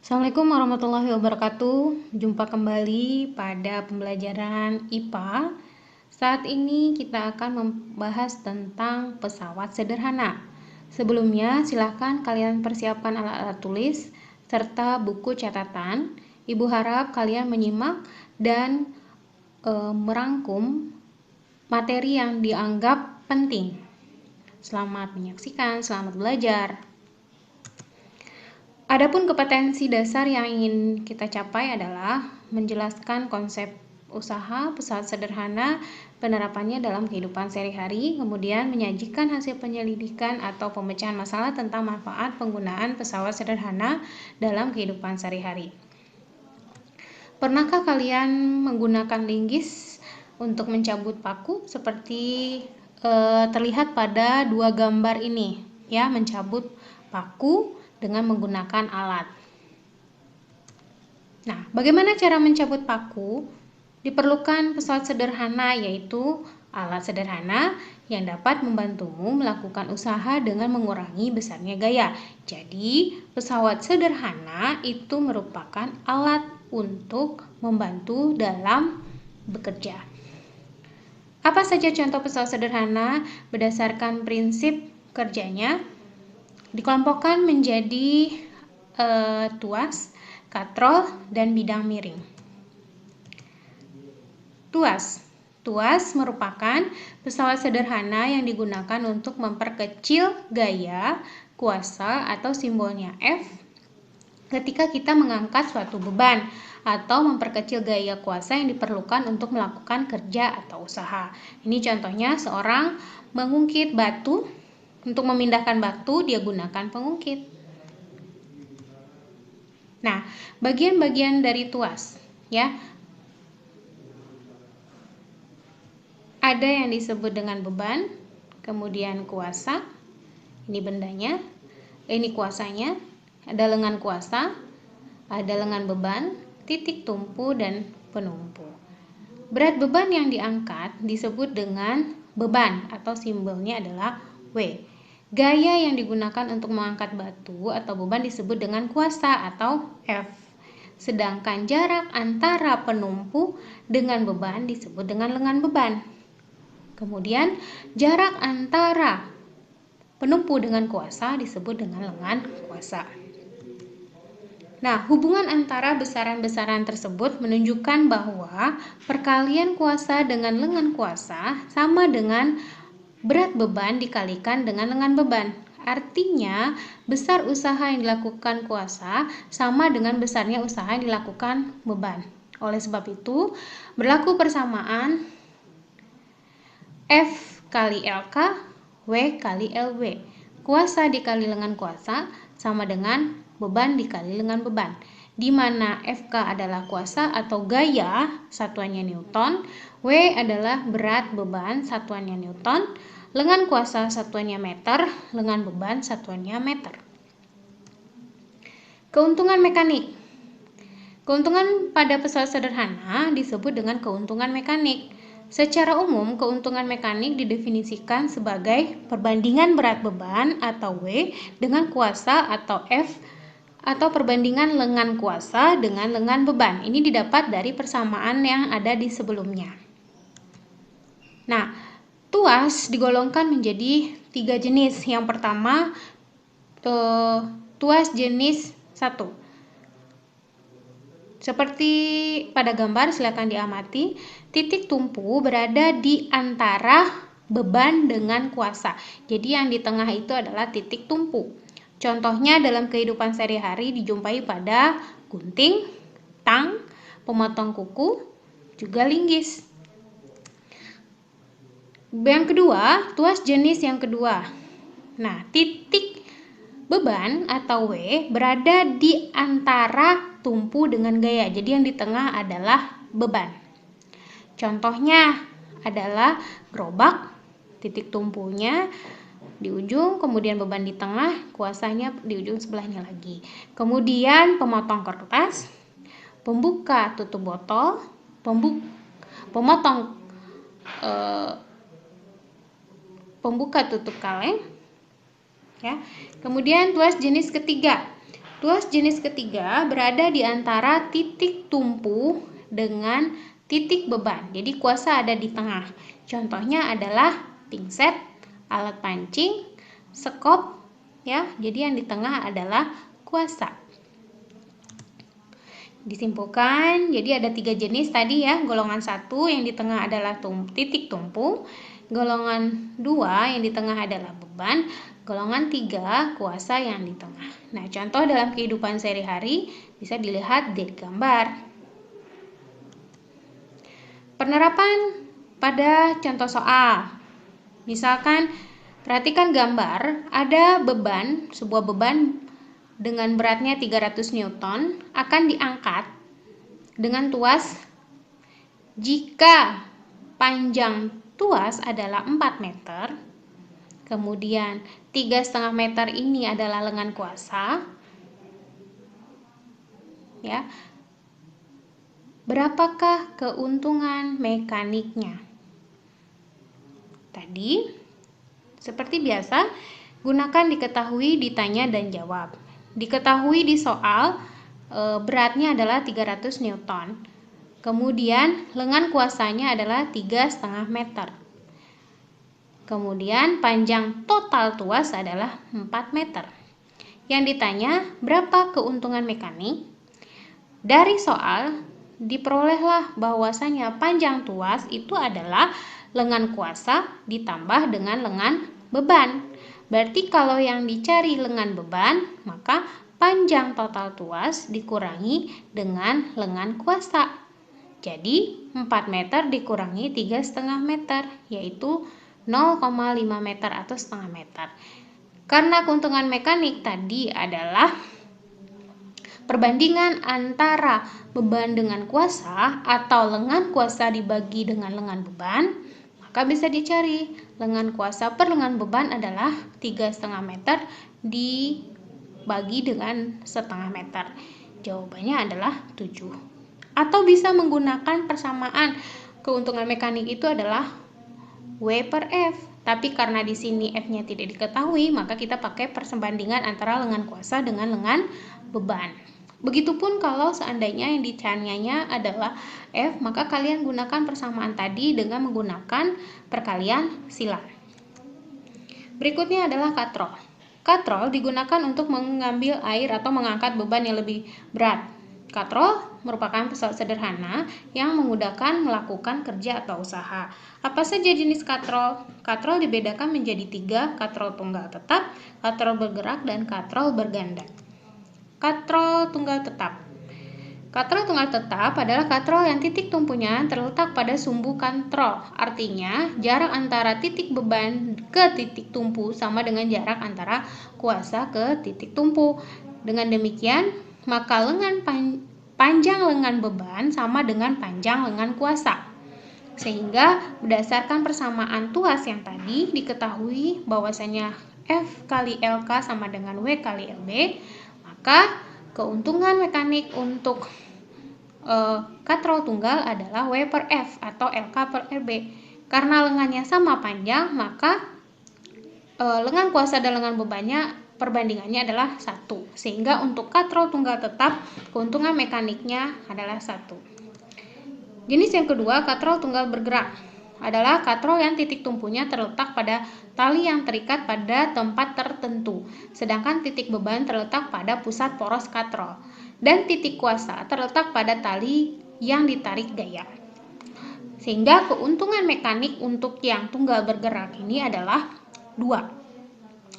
Assalamualaikum warahmatullahi wabarakatuh. Jumpa kembali pada pembelajaran IPA. Saat ini kita akan membahas tentang pesawat sederhana. Sebelumnya, silakan kalian persiapkan alat-alat tulis serta buku catatan. Ibu harap kalian menyimak dan merangkum materi yang dianggap penting. Selamat menyaksikan, selamat belajar. Adapun kompetensi dasar yang ingin kita capai adalah menjelaskan konsep usaha pesawat sederhana, penerapannya dalam kehidupan sehari-hari, kemudian menyajikan hasil penyelidikan atau pemecahan masalah tentang manfaat penggunaan pesawat sederhana dalam kehidupan sehari-hari. Pernahkah kalian menggunakan linggis untuk mencabut paku seperti terlihat pada dua gambar ini, ya, mencabut paku dengan menggunakan alat. Nah, bagaimana cara mencabut paku? Diperlukan pesawat sederhana, yaitu alat sederhana yang dapat membantumu melakukan usaha dengan mengurangi besarnya gaya. Jadi, pesawat sederhana itu merupakan alat untuk membantu dalam bekerja. Apa saja contoh pesawat sederhana berdasarkan prinsip kerjanya? Dikelompokkan menjadi tuas, katrol, dan bidang miring. Tuas merupakan pesawat sederhana yang digunakan untuk memperkecil gaya, kuasa, atau simbolnya F ketika kita mengangkat suatu beban atau memperkecil gaya kuasa yang diperlukan untuk melakukan kerja atau usaha. Ini contohnya seorang mengungkit batu. Untuk memindahkan batu, dia gunakan pengungkit. Nah, bagian-bagian dari tuas, ya. Ada yang disebut dengan beban, kemudian kuasa. Ini bendanya, ini kuasanya. Ada lengan kuasa, ada lengan beban, titik tumpu, dan penumpu. Berat beban yang diangkat disebut dengan beban atau simbolnya adalah W. Gaya yang digunakan untuk mengangkat batu atau beban disebut dengan kuasa atau F. Sedangkan jarak antara penumpu dengan beban disebut dengan lengan beban. Kemudian jarak antara penumpu dengan kuasa disebut dengan lengan kuasa. Nah, hubungan antara besaran-besaran tersebut menunjukkan bahwa perkalian kuasa dengan lengan kuasa sama dengan berat beban dikalikan dengan lengan beban. Artinya, besar usaha yang dilakukan kuasa sama dengan besarnya usaha yang dilakukan beban. Oleh sebab itu, berlaku persamaan F kali LK, W kali LW. Kuasa dikali lengan kuasa sama dengan beban dikali lengan beban, di mana FK adalah kuasa atau gaya, satuannya Newton, W adalah berat beban, satuannya Newton, lengan kuasa satuannya meter, lengan beban satuannya meter. Keuntungan mekanik. Keuntungan pada pesawat sederhana disebut dengan keuntungan mekanik. Secara umum, keuntungan mekanik didefinisikan sebagai perbandingan berat beban atau W dengan kuasa atau F, atau perbandingan lengan kuasa dengan lengan beban. Ini didapat dari persamaan yang ada di sebelumnya. Nah, tuas digolongkan menjadi 3 jenis. Yang pertama, tuas jenis 1. Seperti pada gambar, silakan diamati. Titik tumpu berada di antara beban dengan kuasa. Jadi yang di tengah itu adalah titik tumpu. Contohnya dalam kehidupan sehari-hari dijumpai pada gunting, tang, pemotong kuku, juga linggis. Yang kedua, tuas jenis yang kedua. Nah, titik beban atau W berada di antara tumpu dengan gaya. Jadi yang di tengah adalah beban. Contohnya adalah gerobak, titik tumpunya di ujung, kemudian beban di tengah, kuasanya di ujung sebelahnya lagi. Kemudian pemotong kertas, pembuka tutup botol, pembuka tutup kaleng, ya. Kemudian tuas jenis ketiga, Tuas jenis ketiga berada di antara titik tumpu dengan titik beban. Jadi kuasa ada di tengah. Contohnya adalah pinset, alat pancing, sekop, ya. Jadi yang di tengah adalah kuasa. Disimpulkan, jadi ada 3 jenis tadi ya. Golongan 1 yang di tengah adalah titik tumpu, golongan 2 yang di tengah adalah beban, golongan 3 kuasa yang di tengah. Nah, contoh dalam kehidupan sehari-hari bisa dilihat dari gambar. Penerapan pada contoh soal. Misalkan perhatikan gambar, ada beban, sebuah beban dengan beratnya 300 Newton akan diangkat dengan tuas jika panjang tuas adalah 4 meter, kemudian 3,5 meter ini adalah lengan kuasa, ya. Berapakah keuntungan mekaniknya? Tadi seperti biasa, gunakan diketahui, ditanya, dan jawab. Diketahui di soal beratnya adalah 300 Newton. Kemudian lengan kuasanya adalah 3,5 meter. Kemudian panjang total tuas adalah 4 meter. Yang ditanya, berapa keuntungan mekanik? Dari soal diperolehlah bahwasanya panjang tuas itu adalah lengan kuasa ditambah dengan lengan beban. Berarti kalau yang dicari lengan beban, maka panjang total tuas dikurangi dengan lengan kuasa. Jadi 4 meter dikurangi 3,5 meter, yaitu 0,5 meter atau setengah meter. Karena keuntungan mekanik tadi adalah perbandingan antara beban dengan kuasa atau lengan kuasa dibagi dengan lengan beban, maka bisa dicari lengan kuasa per lengan beban adalah 3,5 meter dibagi dengan setengah meter. Jawabannya adalah 7. Atau bisa menggunakan persamaan keuntungan mekanik itu adalah W per F. Tapi karena di sini F-nya tidak diketahui, maka kita pakai perbandingan antara lengan kuasa dengan lengan beban. Begitupun kalau seandainya yang ditanyanya adalah F, maka kalian gunakan persamaan tadi dengan menggunakan perkalian silang. Berikutnya adalah katrol. Katrol digunakan untuk mengambil air atau mengangkat beban yang lebih berat. Katrol merupakan pesawat sederhana yang memudahkan melakukan kerja atau usaha. Apa saja jenis katrol? Katrol dibedakan menjadi 3, katrol tunggal tetap, katrol bergerak, dan katrol berganda. Katrol tunggal tetap. Katrol tunggal tetap adalah katrol yang titik tumpunya terletak pada sumbu katrol. Artinya, jarak antara titik beban ke titik tumpu sama dengan jarak antara kuasa ke titik tumpu. Dengan demikian, maka panjang lengan beban sama dengan panjang lengan kuasa. Sehingga berdasarkan persamaan tuas yang tadi diketahui bahwasanya F kali LK sama dengan W kali LB, maka keuntungan mekanik untuk katrol tunggal adalah W per F atau LK per LB. Karena lengannya sama panjang, maka lengan kuasa dan lengan bebannya perbandingannya adalah 1. Sehingga untuk katrol tunggal tetap keuntungan mekaniknya adalah 1. Jenis yang kedua, katrol tunggal bergerak, adalah katrol yang titik tumpunya terletak pada tali yang terikat pada tempat tertentu, sedangkan titik beban terletak pada pusat poros katrol, dan titik kuasa terletak pada tali yang ditarik gaya. Sehingga keuntungan mekanik untuk yang tunggal bergerak ini adalah 2.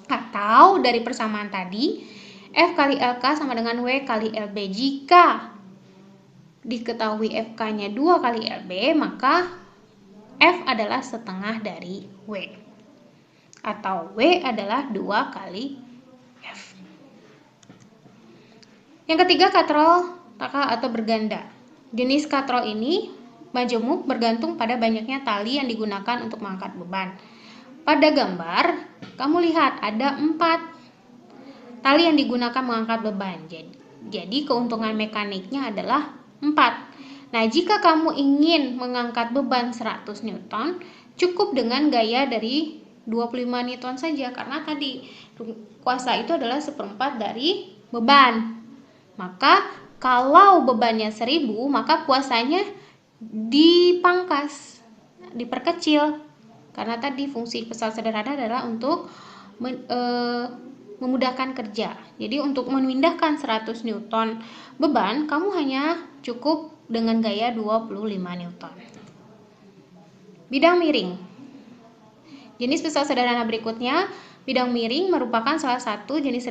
Atau dari persamaan tadi, F kali LK sama dengan W kali LB. Jika diketahui FK-nya 2 kali LB, maka F adalah setengah dari W. Atau W adalah 2 kali F. Yang ketiga, katrol taka atau berganda. Jenis katrol ini majemuk bergantung pada banyaknya tali yang digunakan untuk mengangkat beban. Pada gambar, kamu lihat ada 4 tali yang digunakan mengangkat beban. Jadi keuntungan mekaniknya adalah 4. Nah, jika kamu ingin mengangkat beban 100 Newton, cukup dengan gaya dari 25 Newton saja, karena tadi kuasa itu adalah 1/4 dari beban. Maka kalau bebannya 1000, maka kuasanya dipangkas, diperkecil. Karena tadi fungsi pesawat sederhana adalah untuk memudahkan kerja. Jadi untuk memindahkan 100 Newton beban, kamu hanya cukup dengan gaya 25 Newton. Bidang miring. Jenis pesawat sederhana berikutnya, bidang miring merupakan salah satu jenis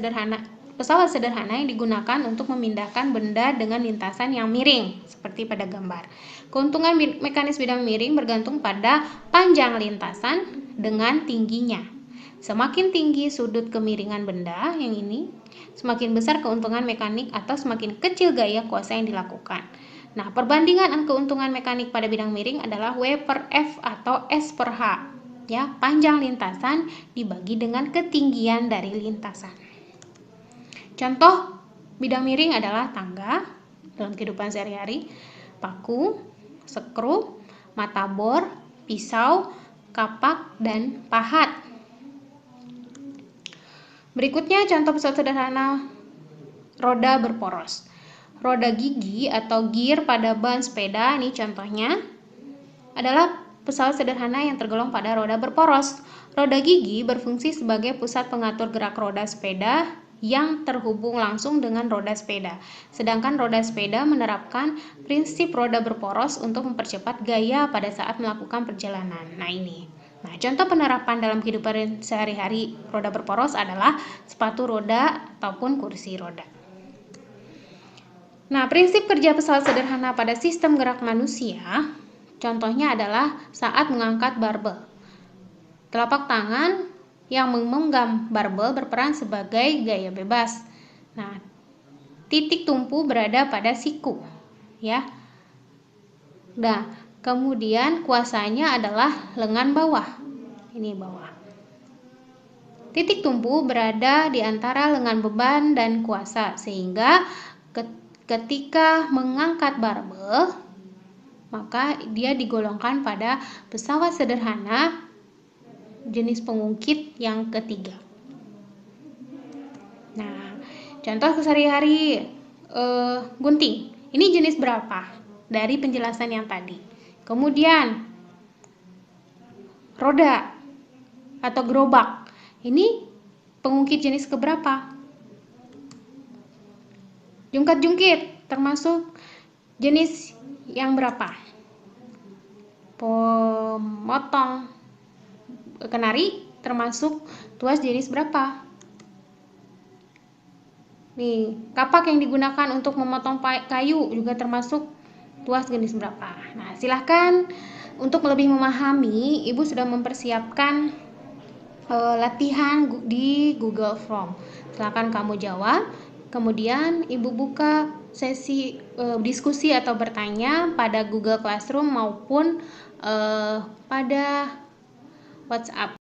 pesawat sederhana yang digunakan untuk memindahkan benda dengan lintasan yang miring, seperti pada gambar. Keuntungan mekanis bidang miring bergantung pada panjang lintasan dengan tingginya. Semakin tinggi sudut kemiringan benda yang ini, semakin besar keuntungan mekanik atau semakin kecil gaya kuasa yang dilakukan. Nah, perbandingan keuntungan mekanik pada bidang miring adalah W per F atau S per H. Ya, panjang lintasan dibagi dengan ketinggian dari lintasan. Contoh bidang miring adalah tangga dalam kehidupan sehari-hari, paku, skru, mata bor, pisau, kapak, dan pahat. Berikutnya contoh pesawat sederhana roda berporos. Roda gigi atau gear pada ban sepeda, ini contohnya adalah pesawat sederhana yang tergolong pada roda berporos. Roda gigi berfungsi sebagai pusat pengatur gerak roda sepeda yang terhubung langsung dengan roda sepeda. Sedangkan roda sepeda menerapkan prinsip roda berporos untuk mempercepat gaya pada saat melakukan perjalanan. Nah, ini. Nah, contoh penerapan dalam kehidupan sehari-hari roda berporos adalah sepatu roda ataupun kursi roda. Nah, prinsip kerja pesawat sederhana pada sistem gerak manusia, contohnya adalah saat mengangkat barbel. Telapak tangan yang memegang barbel berperan sebagai gaya bebas. Nah, titik tumpu berada pada siku, ya. Nah, kemudian kuasanya adalah lengan bawah. Ini bawah. Titik tumpu berada di antara lengan beban dan kuasa, sehingga ketika mengangkat barbel, maka dia digolongkan pada pesawat sederhana jenis pengungkit yang ketiga. Nah, contoh sehari-hari gunting. Ini jenis berapa dari penjelasan yang tadi? Kemudian roda atau gerobak. Ini pengungkit jenis keberapa? Jungkat-jungkit termasuk jenis yang berapa? Pemotong kenari termasuk tuas jenis berapa? Nih, kapak yang digunakan untuk memotong kayu juga termasuk tuas jenis berapa? Nah, silahkan untuk lebih memahami, Ibu sudah mempersiapkan latihan di Google Form. Silahkan kamu jawab. Kemudian Ibu buka sesi diskusi atau bertanya pada Google Classroom maupun pada WhatsApp.